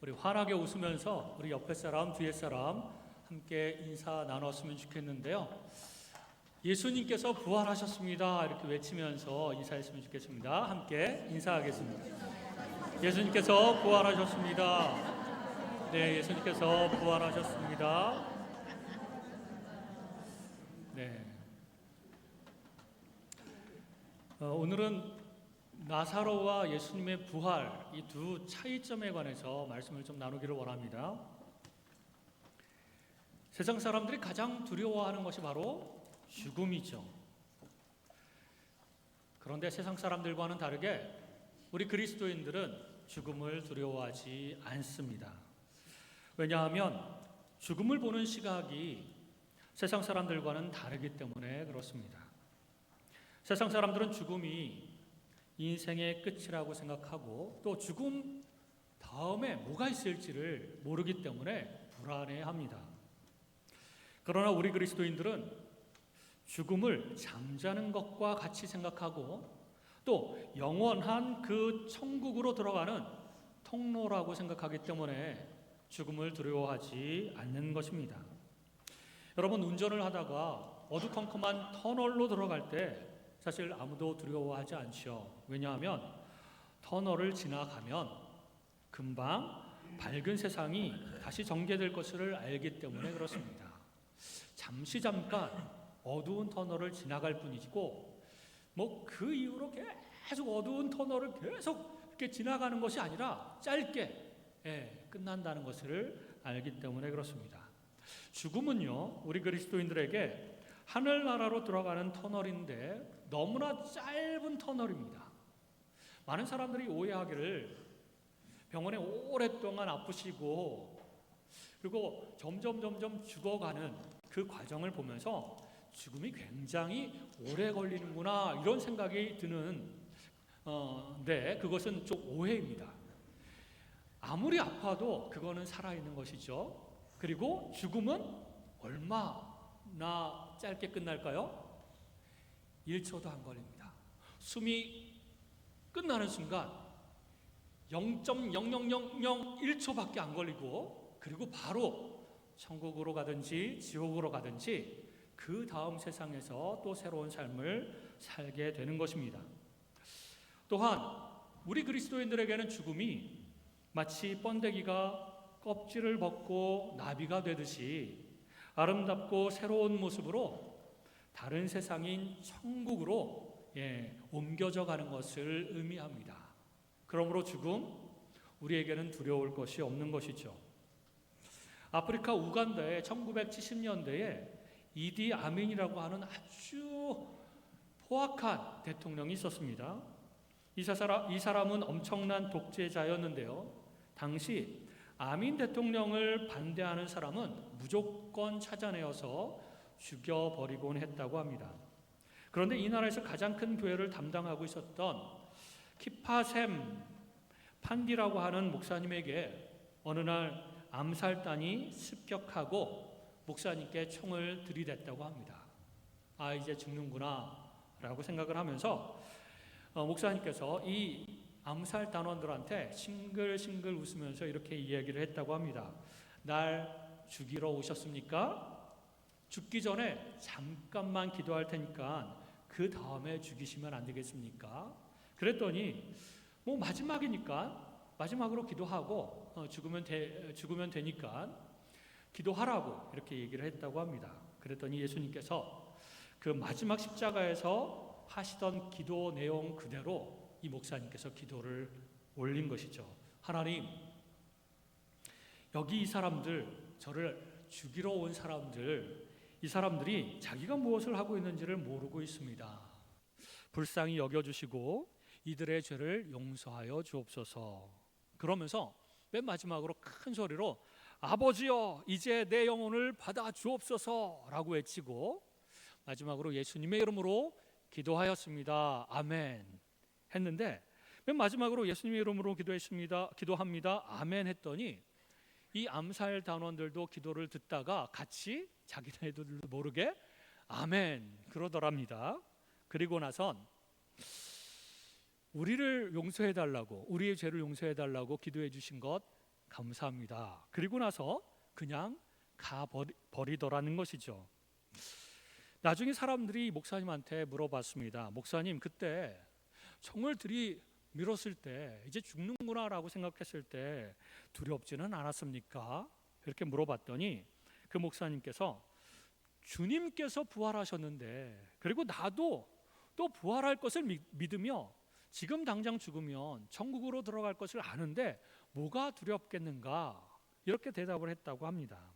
우리 환하게 웃으면서 우리 옆에 사람, 뒤에 사람 함께 인사 나눴으면 좋겠는데요. 예수님께서 부활하셨습니다. 이렇게 외치면서 인사했으면 좋겠습니다. 함께 인사하겠습니다. 예수님께서 부활하셨습니다. 네, 예수님께서 부활하셨습니다. 네. 오늘은 나사로와 예수님의 부활, 이 두 차이점에 관해서 말씀을 좀 나누기를 원합니다. 세상 사람들이 가장 두려워하는 것이 바로 죽음이죠. 그런데 세상 사람들과는 다르게 우리 그리스도인들은 죽음을 두려워하지 않습니다. 왜냐하면 죽음을 보는 시각이 세상 사람들과는 다르기 때문에 그렇습니다. 세상 사람들은 죽음이 인생의 끝이라고 생각하고 또 죽음 다음에 뭐가 있을지를 모르기 때문에 불안해합니다. 그러나 우리 그리스도인들은 죽음을 잠자는 것과 같이 생각하고 또 영원한 그 천국으로 들어가는 통로라고 생각하기 때문에 죽음을 두려워하지 않는 것입니다. 여러분, 운전을 하다가 어두컴컴한 터널로 들어갈 때 사실 아무도 두려워하지 않죠. 왜냐하면 터널을 지나가면 금방 밝은 세상이 다시 전개될 것을 알기 때문에 그렇습니다. 잠깐 어두운 터널을 지나갈 뿐이고 그 이후로 계속 어두운 터널을 계속 이렇게 지나가는 것이 아니라 짧게 끝난다는 것을 알기 때문에 그렇습니다. 죽음은요, 우리 그리스도인들에게 하늘나라로 들어가는 터널인데 너무나 짧은 터널입니다. 많은 사람들이 오해하기를 병원에 오랫동안 아프시고 그리고 점점 죽어가는 그 과정을 보면서 죽음이 굉장히 오래 걸리는구나 이런 생각이 드는데 그것은 좀 오해입니다. 아무리 아파도 그거는 살아있는 것이죠. 그리고 죽음은 얼마나 짧게 끝날까요? 1초도 안 걸립니다. 숨이 끝나는 순간 0.0001초밖에 안 걸리고 그리고 바로 천국으로 가든지 지옥으로 가든지 그 다음 세상에서 또 새로운 삶을 살게 되는 것입니다. 또한 우리 그리스도인들에게는 죽음이 마치 번데기가 껍질을 벗고 나비가 되듯이 아름답고 새로운 모습으로 다른 세상인 천국으로 옮겨져 가는 것을 의미합니다. 그러므로 죽음, 우리에게는 두려울 것이 없는 것이죠. 아프리카 우간다에 1970년대에 이디 아민이라고 하는 아주 포악한 대통령이 있었습니다. 이 사람은 엄청난 독재자였는데요. 당시 아민 대통령을 반대하는 사람은 무조건 찾아내어서 죽여버리곤 했다고 합니다. 그런데 이 나라에서 가장 큰 교회를 담당하고 있었던 키파셈 판디라고 하는 목사님에게 어느 날 암살단이 습격하고 목사님께 총을 들이댔다고 합니다. 이제 죽는구나 라고 생각을 하면서 목사님께서 이 암살단원들한테 싱글싱글 웃으면서 이렇게 이야기를 했다고 합니다. 날 죽이러 오셨습니까? 죽기 전에 잠깐만 기도할 테니까 그 다음에 죽이시면 안 되겠습니까? 그랬더니 마지막으로 기도하고 죽으면 되니까 기도하라고 이렇게 얘기를 했다고 합니다. 그랬더니 예수님께서 그 마지막 십자가에서 하시던 기도 내용 그대로 이 목사님께서 기도를 올린 것이죠. 하나님, 여기 이 사람들, 저를 죽이러 온 사람들, 이 사람들이 자기가 무엇을 하고 있는지를 모르고 있습니다. 불쌍히 여겨주시고 이들의 죄를 용서하여 주옵소서. 그러면서 맨 마지막으로 큰 소리로 아버지여 이제 내 영혼을 받아 주옵소서 라고 외치고 마지막으로 예수님의 이름으로 기도하였습니다. 아멘 했는데 맨 마지막으로 예수님의 이름으로 기도합니다. 아멘 했더니 이 암살 단원들도 기도를 듣다가 같이 자기네들도 모르게 아멘 그러더랍니다. 그리고 나선 우리를 용서해달라고, 우리의 죄를 용서해달라고 기도해 주신 것 감사합니다. 그리고 나서 그냥 가버리더라는 것이죠. 나중에 사람들이 목사님한테 물어봤습니다. 목사님, 그때 총을 들이밀었을 때 이제 죽는구나라고 생각했을 때 두렵지는 않았습니까? 이렇게 물어봤더니 그 목사님께서 주님께서 부활하셨는데, 그리고 나도 또 부활할 것을 믿으며 지금 당장 죽으면 천국으로 들어갈 것을 아는데 뭐가 두렵겠는가, 이렇게 대답을 했다고 합니다.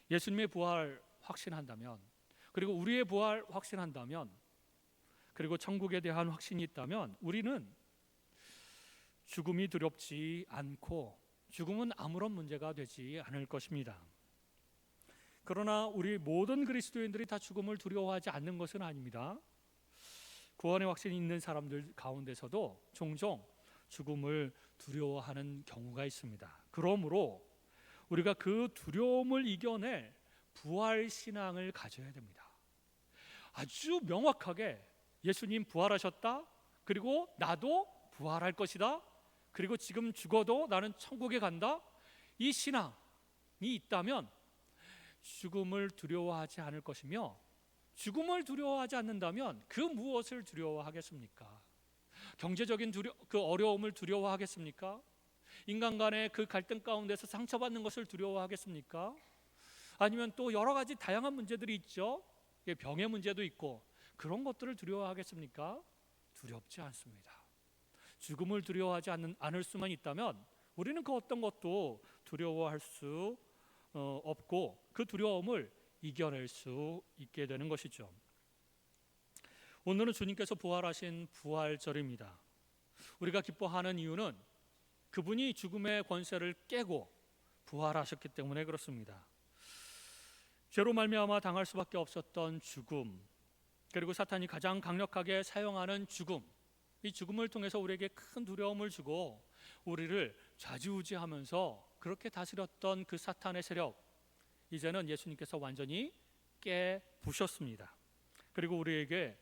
예수님의 부활 확신한다면, 그리고 우리의 부활 확신한다면, 그리고 천국에 대한 확신이 있다면 우리는 죽음이 두렵지 않고 죽음은 아무런 문제가 되지 않을 것입니다. 그러나 우리 모든 그리스도인들이 다 죽음을 두려워하지 않는 것은 아닙니다. 구원의 확신이 있는 사람들 가운데서도 종종 죽음을 두려워하는 경우가 있습니다. 그러므로 우리가 그 두려움을 이겨낼 부활 신앙을 가져야 됩니다. 아주 명확하게 예수님 부활하셨다, 그리고 나도 부활할 것이다, 그리고 지금 죽어도 나는 천국에 간다, 이 신앙이 있다면 죽음을 두려워하지 않을 것이며, 죽음을 두려워하지 않는다면 그 무엇을 두려워하겠습니까? 경제적인 그 어려움을 두려워하겠습니까? 인간 간의 그 갈등 가운데서 상처받는 것을 두려워하겠습니까? 아니면 또 여러 가지 다양한 문제들이 있죠. 병의 문제도 있고, 그런 것들을 두려워하겠습니까? 두렵지 않습니다. 죽음을 두려워하지 않을 수만 있다면 우리는 그 어떤 것도 두려워할 수 없고 그 두려움을 이겨낼 수 있게 되는 것이죠. 오늘은 주님께서 부활하신 부활절입니다. 우리가 기뻐하는 이유는 그분이 죽음의 권세를 깨고 부활하셨기 때문에 그렇습니다. 죄로 말미암아 당할 수밖에 없었던 죽음, 그리고 사탄이 가장 강력하게 사용하는 죽음, 이 죽음을 통해서 우리에게 큰 두려움을 주고 우리를 좌지우지하면서 그렇게 다스렸던 그 사탄의 세력, 이제는 예수님께서 완전히 깨부셨습니다. 그리고 우리에게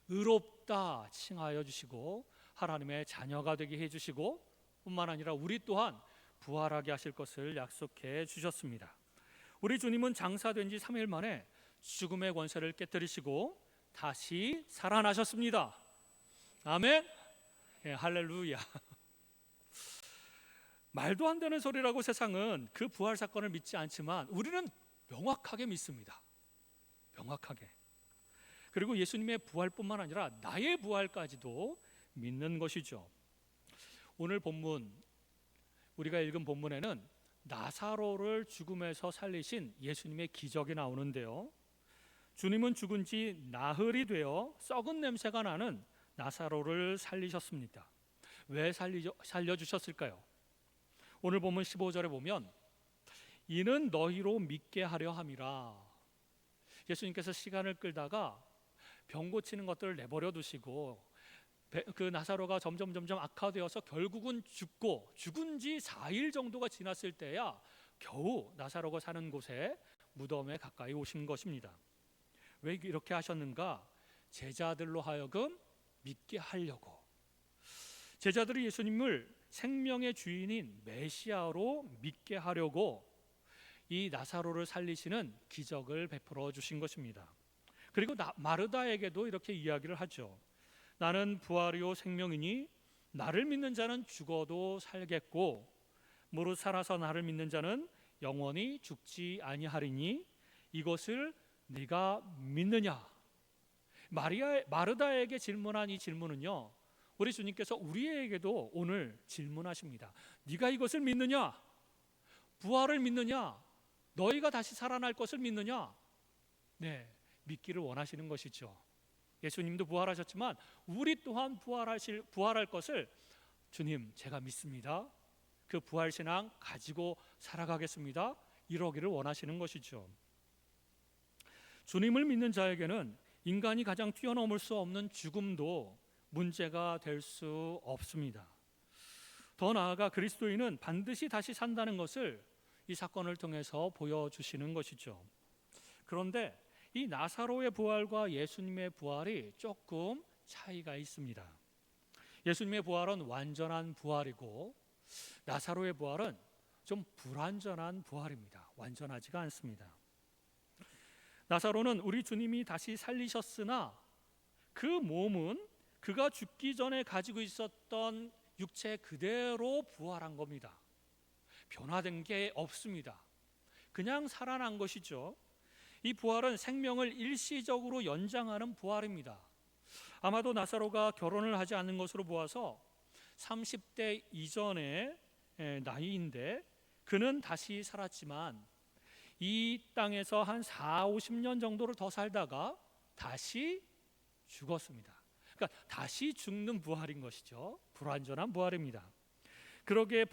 의롭다 칭하여 주시고 하나님의 자녀가 되게 해주시고, 뿐만 아니라 우리 또한 부활하게 하실 것을 약속해 주셨습니다. 우리 주님은 장사된 지 3일 만에 죽음의 권세를 깨뜨리시고 다시 살아나셨습니다. 아멘. 예, 할렐루야. 말도 안 되는 소리라고 세상은 그 부활 사건을 믿지 않지만 우리는 명확하게 믿습니다. 명확하게. 그리고 예수님의 부활뿐만 아니라 나의 부활까지도 믿는 것이죠. 오늘 본문, 우리가 읽은 본문에는 나사로를 죽음에서 살리신 예수님의 기적이 나오는데요, 주님은 죽은 지 나흘이 되어 썩은 냄새가 나는 나사로를 살리셨습니다. 왜 살려주셨을까요? 오늘 본문 15절에 보면 이는 너희로 믿게 하려 함이라. 예수님께서 시간을 끌다가 병 고치는 것들을 내버려 두시고 그 나사로가 점점 악화되어서 결국은 죽은 지 4일 정도가 지났을 때야 겨우 나사로가 사는 곳에 무덤에 가까이 오신 것입니다. 왜 이렇게 하셨는가? 제자들로 하여금 믿게 하려고. 제자들이 예수님을 생명의 주인인 메시아로 믿게 하려고 이 나사로를 살리시는 기적을 베풀어 주신 것입니다. 그리고 마르다에게도 이렇게 이야기를 하죠. 나는 부활이요 생명이니 나를 믿는 자는 죽어도 살겠고 무릇 살아서 나를 믿는 자는 영원히 죽지 아니하리니 이것을 네가 믿느냐? 마르다에게 질문한 이 질문은요, 우리 주님께서 우리에게도 오늘 질문하십니다. 네가 이것을 믿느냐? 부활을 믿느냐? 너희가 다시 살아날 것을 믿느냐? 네, 믿기를 원하시는 것이죠. 예수님도 부활하셨지만 우리 또한 부활할 것을 주님, 제가 믿습니다. 그 부활 신앙 가지고 살아가겠습니다. 이러기를 원하시는 것이죠. 주님을 믿는 자에게는 인간이 가장 뛰어넘을 수 없는 죽음도 문제가 될 수 없습니다. 더 나아가 그리스도인은 반드시 다시 산다는 것을 이 사건을 통해서 보여주시는 것이죠. 그런데 이 나사로의 부활과 예수님의 부활이 조금 차이가 있습니다. 예수님의 부활은 완전한 부활이고 나사로의 부활은 좀 불완전한 부활입니다. 완전하지가 않습니다. 나사로는 우리 주님이 다시 살리셨으나 그 몸은 그가 죽기 전에 가지고 있었던 육체 그대로 부활한 겁니다. 변화된 게 없습니다. 그냥 살아난 것이죠. 이 부활은 생명을 일시적으로 연장하는 부활입니다. 아마도 나사로가 결혼을 하지 않는 것으로 보아서 30대 이전의 나이인데 그는 다시 살았지만 이 땅에서 한 4, 50년 정도를 더 살다가 다시 죽었습니다. 그러니까 다시 죽는 부활인 것이죠. 불완전한 부활입니다. 그러기에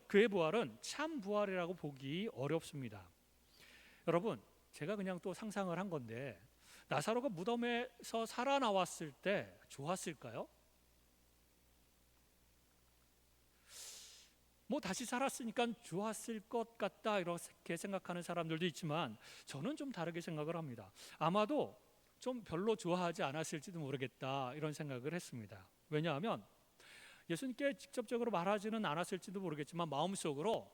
그의 부활은 참 부활이라고 보기 어렵습니다. 여러분, 제가 그냥 또 상상을 한 건데 나사로가 무덤에서 살아나왔을 때 좋았을까요? 뭐 다시 살았으니까 좋았을 것 같다 이렇게 생각하는 사람들도 있지만 저는 좀 다르게 생각을 합니다. 아마도 좀 별로 좋아하지 않았을지도 모르겠다 이런 생각을 했습니다. 왜냐하면 예수님께 직접적으로 말하지는 않았을지도 모르겠지만 마음속으로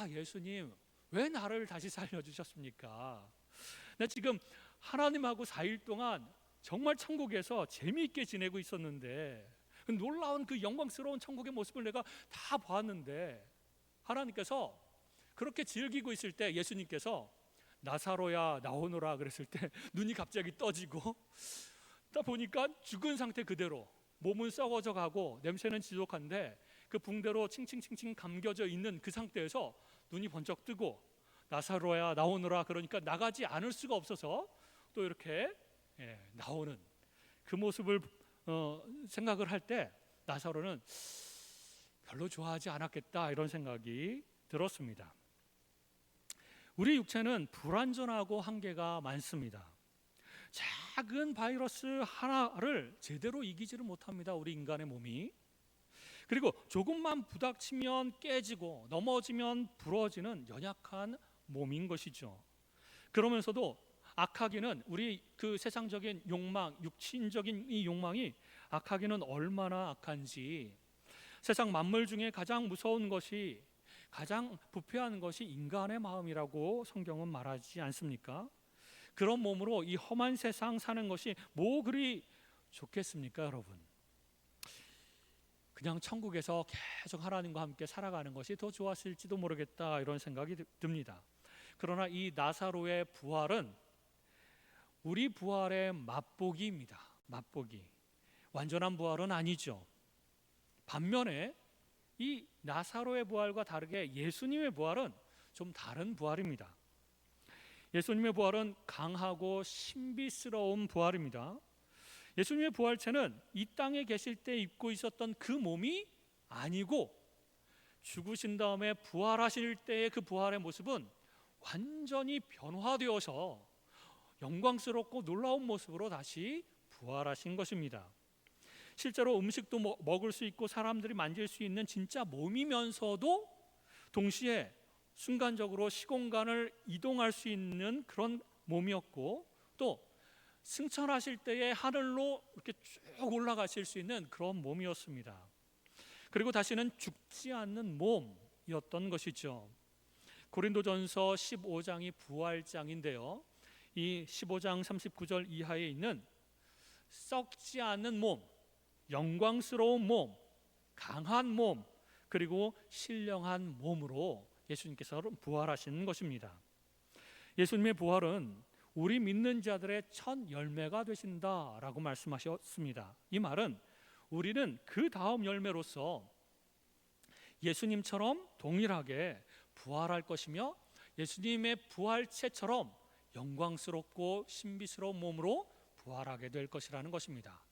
예수님 왜 나를 다시 살려주셨습니까? 나 지금 하나님하고 4일 동안 정말 천국에서 재미있게 지내고 있었는데 놀라운 그 영광스러운 천국의 모습을 내가 다 보았는데 하나님께서 그렇게 즐기고 있을 때 예수님께서 나사로야 나오너라 그랬을 때 눈이 갑자기 떠지고 딱 보니까 죽은 상태 그대로 몸은 썩어져 가고 냄새는 지독한데 그 붕대로 칭칭칭칭 감겨져 있는 그 상태에서 눈이 번쩍 뜨고 나사로야 나오너라 그러니까 나가지 않을 수가 없어서 또 이렇게 나오는 그 모습을 생각을 할 때 나사로는 별로 좋아하지 않았겠다 이런 생각이 들었습니다. 우리 육체는 불완전하고 한계가 많습니다. 작은 바이러스 하나를 제대로 이기지를 못합니다. 우리 인간의 몸이. 그리고 조금만 부닥치면 깨지고 넘어지면 부러지는 연약한 몸인 것이죠. 그러면서도 악하기는 우리 그 세상적인 욕망, 육신적인 이 욕망이 악하기는 얼마나 악한지 세상 만물 중에 가장 무서운 것이 가장 부패한 것이 인간의 마음이라고 성경은 말하지 않습니까? 그런 몸으로 이 험한 세상 사는 것이 뭐 그리 좋겠습니까, 여러분? 그냥 천국에서 계속 하나님과 함께 살아가는 것이 더 좋았을지도 모르겠다 이런 생각이 듭니다. 그러나 이 나사로의 부활은 우리 부활의 맛보기입니다. 맛보기. 완전한 부활은 아니죠. 반면에 이 나사로의 부활과 다르게 예수님의 부활은 좀 다른 부활입니다. 예수님의 부활은 강하고 신비스러운 부활입니다. 예수님의 부활체는 이 땅에 계실 때 입고 있었던 그 몸이 아니고 죽으신 다음에 부활하실 때의 그 부활의 모습은 완전히 변화되어서 영광스럽고 놀라운 모습으로 다시 부활하신 것입니다. 실제로 음식도 먹을 수 있고 사람들이 만질 수 있는 진짜 몸이면서도 동시에 순간적으로 시공간을 이동할 수 있는 그런 몸이었고 또 승천하실 때에 하늘로 이렇게 쭉 올라가실 수 있는 그런 몸이었습니다. 그리고 다시는 죽지 않는 몸이었던 것이죠. 고린도전서 15장이 부활장인데요. 이 15장 39절 이하에 있는 썩지 않는 몸, 영광스러운 몸, 강한 몸, 그리고 신령한 몸으로 예수님께서 부활하신 것입니다. 예수님의 부활은 우리 믿는 자들의 첫 열매가 되신다라고 말씀하셨습니다. 이 말은 우리는 그 다음 열매로서 예수님처럼 동일하게 부활할 것이며 예수님의 부활체처럼 영광스럽고 신비스러운 몸으로 부활하게 될 것이라는 것입니다.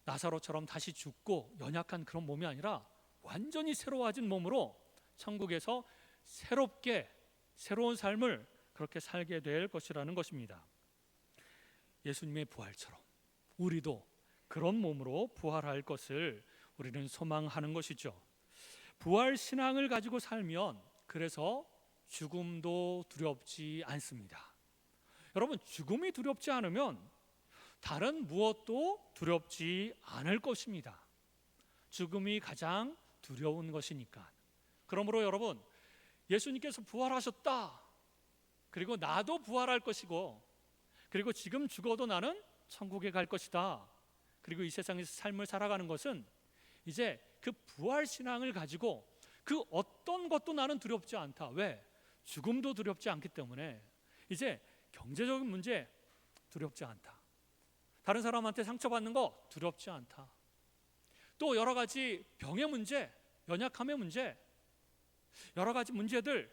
나사로처럼 다시 죽고 연약한 그런 몸이 아니라 완전히 새로워진 몸으로 천국에서 새롭게 새로운 삶을 그렇게 살게 될 것이라는 것입니다. 예수님의 부활처럼 우리도 그런 몸으로 부활할 것을 우리는 소망하는 것이죠. 부활 신앙을 가지고 살면 그래서 죽음도 두렵지 않습니다. 여러분, 죽음이 두렵지 않으면 다른 무엇도 두렵지 않을 것입니다. 죽음이 가장 두려운 것이니까. 그러므로 여러분, 예수님께서 부활하셨다. 그리고 나도 부활할 것이고, 그리고 지금 죽어도 나는 천국에 갈 것이다. 그리고 이 세상에서 삶을 살아가는 것은 이제 그 부활 신앙을 가지고 그 어떤 것도 나는 두렵지 않다. 왜? 죽음도 두렵지 않기 때문에 이제 경제적인 문제 두렵지 않다. 다른 사람한테 상처받는 거 두렵지 않다. 또 여러 가지 병의 문제, 연약함의 문제, 여러 가지 문제들,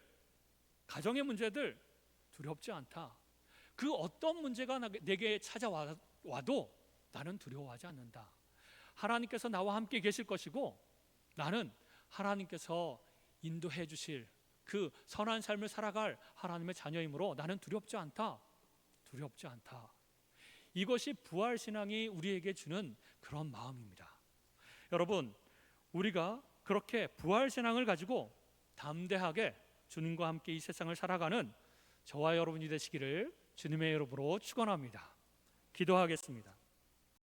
가정의 문제들 두렵지 않다. 그 어떤 문제가 내게 찾아와도 나는 두려워하지 않는다. 하나님께서 나와 함께 계실 것이고 나는 하나님께서 인도해 주실 그 선한 삶을 살아갈 하나님의 자녀이므로 나는 두렵지 않다. 두렵지 않다. 이것이 부활신앙이 우리에게 주는 그런 마음입니다. 여러분, 우리가 그렇게 부활신앙을 가지고 담대하게 주님과 함께 이 세상을 살아가는 저와 여러분이 되시기를 주님의 이름으로 축원합니다. 기도하겠습니다.